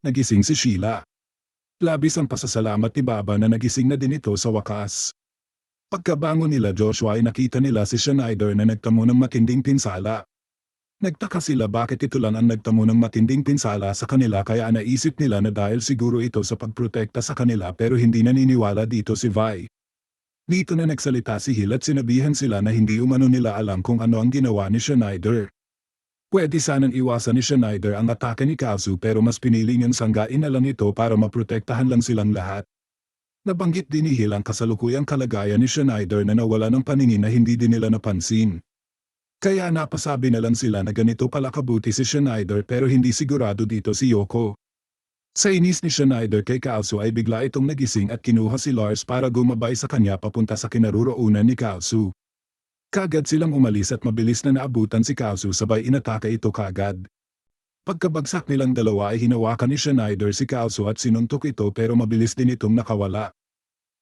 Nagising si Sheila. Labis ang pasasalamat ni Baba na nagising na din ito sa wakas. Pagkabangon nila Joshua ay nakita nila si Schneider na nagtamo ng matinding pinsala. Nagtaka sila bakit ito lang ang nagtamo ng matinding pinsala sa kanila kaya naisip nila na dahil siguro ito sa pagprotekta sa kanila pero hindi naniniwala dito si Vi. Dito na nagsalita si Hill at sinabihan sila na hindi umano nila alam kung ano ang ginawa ni Schneider. Pwede sanang iwasan ni Schneider ang atake ni Kazu pero mas pinili niyang sanggain na lang ito para maprotektahan lang silang lahat. Nabanggit din ni Hill ang kasalukuyang kalagayan ni Schneider na nawala ng paningin na hindi din nila napansin. Kaya napasabi na lang sila na ganito pala kabuti si Schneider pero hindi sigurado dito si Yoko. Sa inis ni Schneider kay Kazu ay bigla itong nagising at kinuha si Lars para gumabay sa kanya papunta sa kinaroroonan ni Kazu. Kagad silang umalis at mabilis na naabutan si Kazu sabay inatake ito kagad. Pagkabagsak nilang dalawa ay hinawakan ni Schneider si Kazu at sinuntok ito pero mabilis din itong nakawala.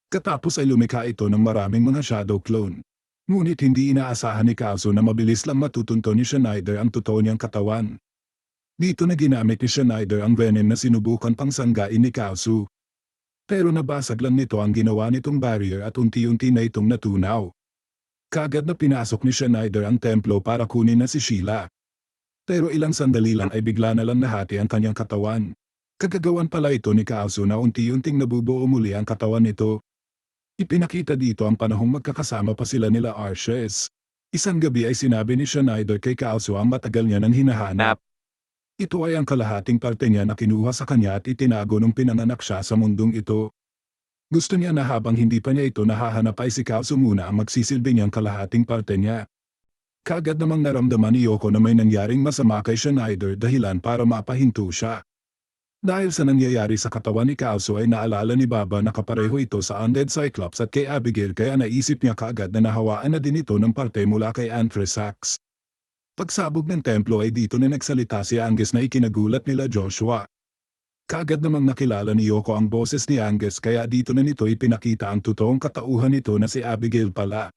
Katapos ay lumikha ito ng maraming mga shadow clone. Ngunit hindi inaasahan ni Kazu na mabilis lang matutunto ni Schneider ang totoo niyang katawan. Dito na ginamit ni Schneider ang venom na sinubukan pang sanggain ni Kazu. Pero nabasag lang nito ang ginawa nitong barrier at unti-unti na itong natunaw. Kagad na pinasok ni Schneider ang templo para kunin na si Sheila. Pero ilang sandali lang ay bigla na lang nahati ang kanyang katawan. Kagagawan pala ito ni Kazu na unti-unting nabubuo muli ang katawan nito. Ipinakita dito ang panahong magkakasama pa sila nila Arches. Isang gabi ay sinabi ni Schneider kay Kazu ang matagal niya nang hinahanap. Ito ay ang kalahating parte niya na kinuha sa kanya at itinago nung pinanganak siya sa mundong ito. Gusto niya na habang hindi pa niya ito nahahanap ay si Kazu muna ang magsisilbi niyang kalahating parte niya. Kagad namang naramdaman ni Yoko na may nangyaring masama kay Schneider dahilan para mapahinto siya. Dahil sa nangyayari sa katawan ni Kazu ay naalala ni Baba na kapareho ito sa Undead Cyclops at kay Abigail kaya naisip niya kaagad na nahawaan na din ito ng parte mula kay Anthrasax. Pagsabog ng templo ay dito na nagsalita si Angus na ikinagulat nila Joshua. Kaagad namang nakilala ni Yoko ang boses ni Angus kaya dito na nito ipinakita ang totoong katauhan nito na si Abigail pala.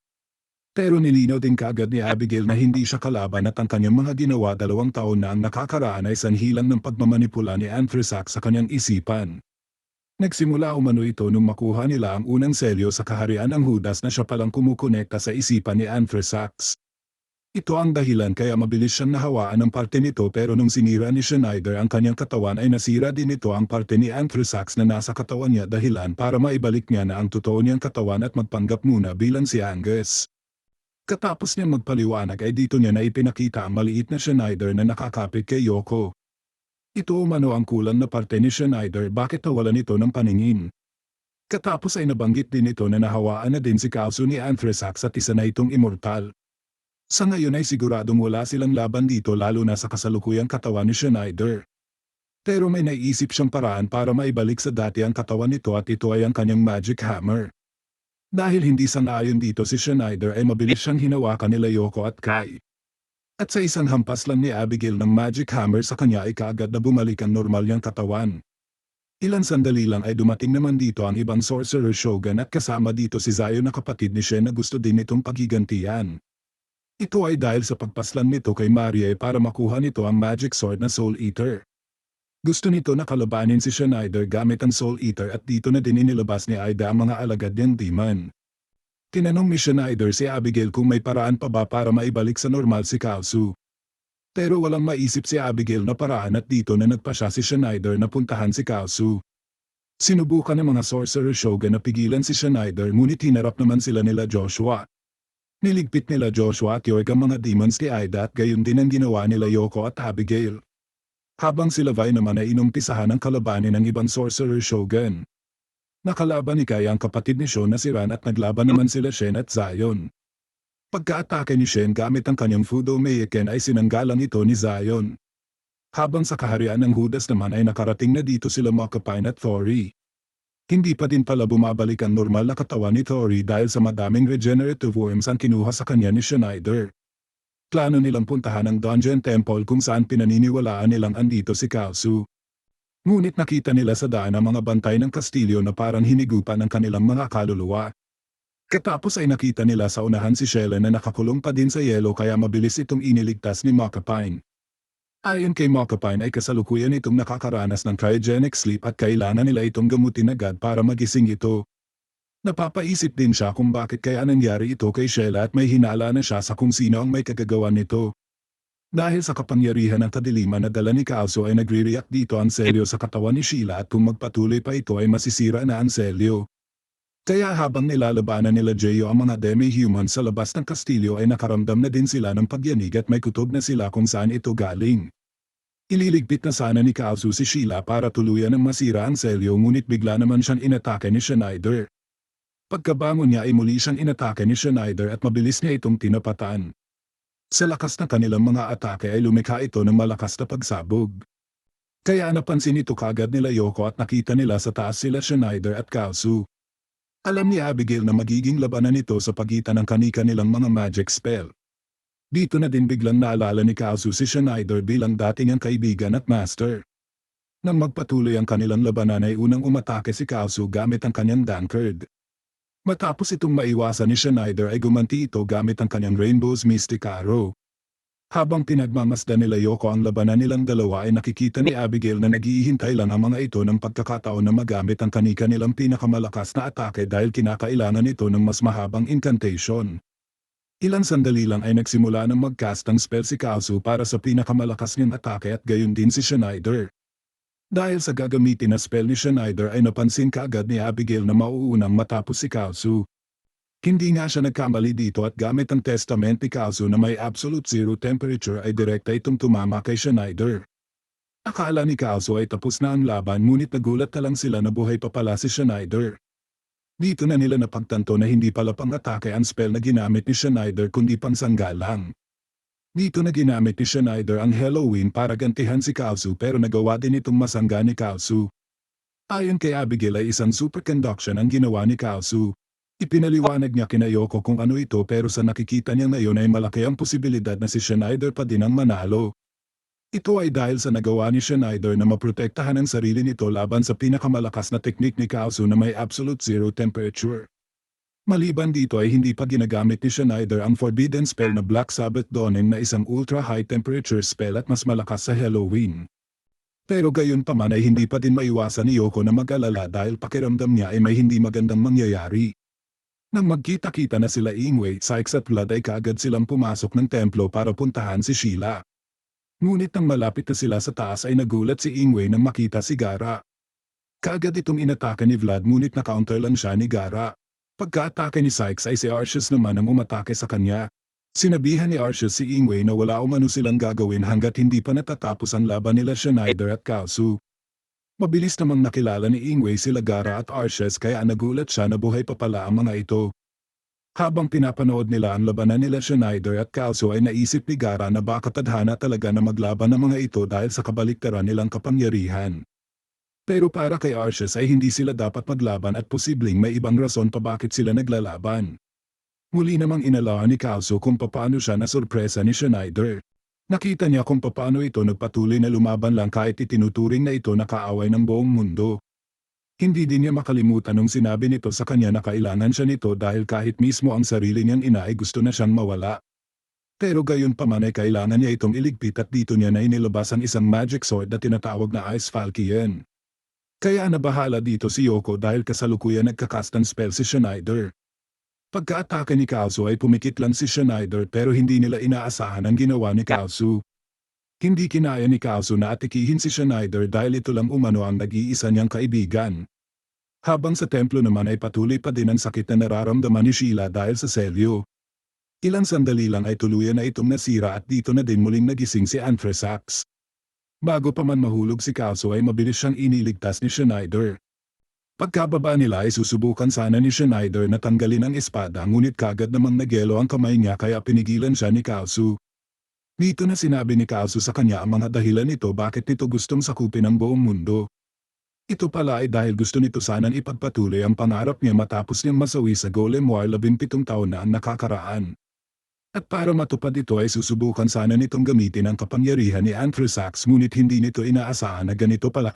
Pero nilinaw din kaagad ni Abigail na hindi siya kalaban at ang kanyang mga ginawa 2 taon na ang nakakaraan ay sanhi lang ng pagmamanipula ni Anthrasax sa kanyang isipan. Nagsimula umano ito nung makuha nila ang unang selyo sa kaharian ng Judas na siya palang kumukonekta sa isipan ni Anthrasax. Ito ang dahilan kaya mabilis siyang nahawaan ng parte nito pero nung sinira ni Schneider ang kanyang katawan ay nasira din ito ang parte ni Anthrasax na nasa katawan niya dahilan para maibalik niya na ang totoo niyang katawan at magpanggap muna bilang si Angus. Katapos niyang magpaliwanag ay dito niya na ipinakita ang maliit na Schneider na nakakapit kay Yoko. Ito umano ang kulang na parte ni Schneider bakit nawalan ito ng paningin. Katapos ay nabanggit din ito na nahawaan na din si Kazu ni Anthrasax at isa na itong immortal. Sa ngayon ay siguradong wala silang laban dito lalo na sa kasalukuyang katawan ni Schneider. Pero may naisip siyang paraan para maibalik sa dati ang katawan nito at ito ay ang kanyang magic hammer. Dahil hindi sang-ayon dito si Schneider ay mabilis siyang hinawakan nila Yoko at Kai. At sa isang hampas lang ni Abigail ng magic hammer sa kanya ay kaagad na bumalik ang normal niyang katawan. Ilang sandali lang ay dumating naman dito ang ibang sorcerer shogun at kasama dito si Zion na kapatid ni Shen na gusto din itong paghigantihan. Ito ay dahil sa pagpaslan nito kay Marie para makuha nito ang magic sword na Soul Eater. Gusto nito na kalabanin si Schneider gamit ang Soul Eater at dito na din inilabas ni Aida ang mga alagad niyang demon. Tinanong ni Schneider si Abigail kung may paraan pa ba para maibalik sa normal si Kazu. Pero walang maisip si Abigail na paraan at dito na nagpa siya si Schneider na puntahan si Kazu. Sinubukan ng mga sorcerer shogun na pigilan si Schneider ngunit hinarap naman sila nila Joshua. Niligpit nila Joshua at York ang mga demons ni Aida at gayon din ang ginawa nila Yoko at Abigail. Habang sila Vai naman ay inumpisahan ang kalabanin ng ibang sorcerer shogun. Nakalaban ni Kai ang kapatid ni Shon na si Ran at naglaban naman sila Shen at Zion. Pagka-atake ni Shen gamit ang kanyang Fudo Meiken ay sinanggalang ito ni Zion. Habang sa kaharian ng Judas naman ay nakarating na dito sila Makapine at Thori. Hindi pa din pala bumabalik ang normal na katawan ni Thori dahil sa madaming regenerative worms ang kinuha sa kanya ni Schneider. Plano nilang puntahan ang Dungeon Temple kung saan pinaniniwalaan nilang andito si Kazu. Ngunit nakita nila sa daan ang mga bantay ng kastilyo na parang hinigupan ng kanilang mga kaluluwa. Katapos ay nakita nila sa unahan si Shellen na nakakulong pa din sa yelo kaya mabilis itong iniligtas ni Makapine. Ayon kay Mokapine ay kasalukuyan itong nakakaranas ng cryogenic sleep at kailangan nila itong gamutin agad para magising ito. Napapaisip din siya kung bakit kaya nangyari ito kay Sheila at may hinala na siya sa kung sino ang may kagagawa nito. Dahil sa kapangyarihan ng kadiliman na dala ni Kaoso ay nagre-react dito ang selyo sa katawan ni Sheila at kung magpatuloy pa ito ay masisira na ang selyo. Kaya habang nilalabanan nila Jeyo ang mga demi-human sa labas ng kastilyo ay nakaramdam na din sila ng pagyanig at may kutob na sila kung saan ito galing. Ililigpit na sana ni Kaoso si Sheila para tuluyan ng masira ang selyo ngunit bigla naman siyang inatake ni Schneider. Pagkabangon niya ay muli siyang inatake ni Schneider at mabilis niya itong tinapatan. Sa lakas ng kanilang mga atake ay lumikha ito ng malakas na pagsabog. Kaya napansin ito kagad nila Yoko at nakita nila sa taas sila Schneider at Kaoso. Alam ni Abigail na magiging labanan ito sa pagitan ng kani-kanilang mga magic spell. Dito na din biglang naalala ni Kaoso si Schneider bilang dating ang kaibigan at master. Nang magpatuloy ang kanilang labanan ay unang umatake si Kaoso gamit ang kanyang Dankard. Matapos itong maiwasan ni Schneider ay gumanti ito gamit ang kanyang Rainbow's Mystic Arrow. Habang pinagmamasdan nila Yoko ang labanan nilang dalawa ay nakikita ni Abigail na naghihintay lang ang mga ito ng pagkakataon na magamit ang kani-kanilang pinakamalakas na atake dahil kinakailangan ito ng mas mahabang incantation. Ilang sandali lang ay nagsimula ng mag-cast ng spell si Kaoso para sa pinakamalakas niyang atake at gayon din si Schneider. Dahil sa gagamitin na spell ni Schneider ay napansin kaagad ni Abigail na mauunang matapos si Kaoso. Hindi nga siya nagkamali dito at gamit ang testament ni Kaoso na may absolute zero temperature ay direkta itong tumama kay Schneider. Akala ni Kaoso ay tapos na ang laban ngunit nagulat na lang sila na buhay pa pala si Schneider. Dito na nila napagtanto na hindi pala pang-atake ang spell na ginamit ni Schneider kundi pangsangga lang. Dito na ginamit ni Schneider ang Halloween para gantihan si Kaoso pero nagawa din itong masangga ni Kaoso. Ayon kay Abigail ay isang superconduction ang ginawa ni Kaoso. Ipinaliwanag niya kina Yoko kung ano ito pero sa nakikita niya ngayon ay malaki ang posibilidad na si Schneider pa din ang manalo. Ito ay dahil sa nagawa ni Schneider na maprotektahan ang sarili nito laban sa pinakamalakas na teknik ni Kaoso na may absolute zero temperature. Maliban dito ay hindi pa ginagamit ni Schneider ang forbidden spell na Black Sabbath Dawning na isang ultra-high temperature spell at mas malakas sa Halloween. Pero gayon pa man ay hindi pa din maiwasan ni Yoko na mag-alala dahil pakiramdam niya ay may hindi magandang mangyayari. Nang magkita-kita na sila Ingwe, Sykes at Vlad ay kaagad silang pumasok ng templo para puntahan si Sheila. Ngunit nang malapit na sila sa taas ay nagulat si Ingwe nang makita si Gara. Kaagad itong inatake ni Vlad ngunit na-counter lang siya ni Gara. Pagka-atake ni Sykes ay si Arceus naman ang umatake sa kanya. Sinabihan ni Arceus si Ingwe na wala umano silang gagawin hanggat hindi pa natatapos ang laban nila Schneider at Kaoso. Mabilis namang nakilala ni Ingwe sila Gara at Arceus kaya nagulat siya na buhay pa pala ang mga ito. Habang pinapanood nila ang labanan nila Schneider at Kaoso ay naisip ni Gara na baka tadhana talaga na maglaban ng mga ito dahil sa kabaliktaran nilang kapangyarihan. Pero para kay Arceus ay hindi sila dapat maglaban at posibleng may ibang rason pa bakit sila naglalaban. Muli namang inalawan ni Kaoso kung papaano siya nasurpresa ni Schneider. Nakita niya kung papaano ito nagpatuloy na lumaban lang kahit itinuturing na ito na kaaway ng buong mundo. Hindi din niya makalimutan nung sinabi nito sa kanya na kailangan siya nito dahil kahit mismo ang sarili niyang ina ay gusto na siyang mawala. Pero gayon pa man ay kailangan niya itong iligpit at dito niya na inilabas ang isang magic sword na tinatawag na Ice Falchion. Kaya nabahala dito si Yoko dahil kasalukuyan nagkakast ng spell si Schneider. Pagka-atake ni Kaoso ay pumikit lang si Schneider pero hindi nila inaasahan ang ginawa ni Kaoso. Hindi kinaya ni Kaoso na atikihin si Schneider dahil ito lang umano ang nag-iisa niyang kaibigan. Habang sa templo naman ay patuloy pa din ang sakit na nararamdaman ni Sheila dahil sa selyo. Ilang sandali lang ay tuluyan na itong nasira at dito na din muling nagising si Anthrasax. Bago pa man mahulog si Kaoso ay mabilis siyang iniligtas ni Schneider. Pagkababa nila ay susubukan sana ni Schneider na tanggalin ang espada ngunit kagad namang nagyelo ang kamay niya kaya pinigilan siya ni Kaoso. Dito na sinabi ni Kaoso sa kanya ang mga dahilan nito bakit nito gustong sakupin ang buong mundo. Ito pala ay dahil gusto nito sanang ipagpatuloy ang pangarap niya matapos niyang masawi sa Golem War 17 taon na ang nakakaraan. At para matupad ito ay susubukan sana nitong gamitin ang kapangyarihan ni Anthrasax ngunit hindi nito inaasahan na ganito pala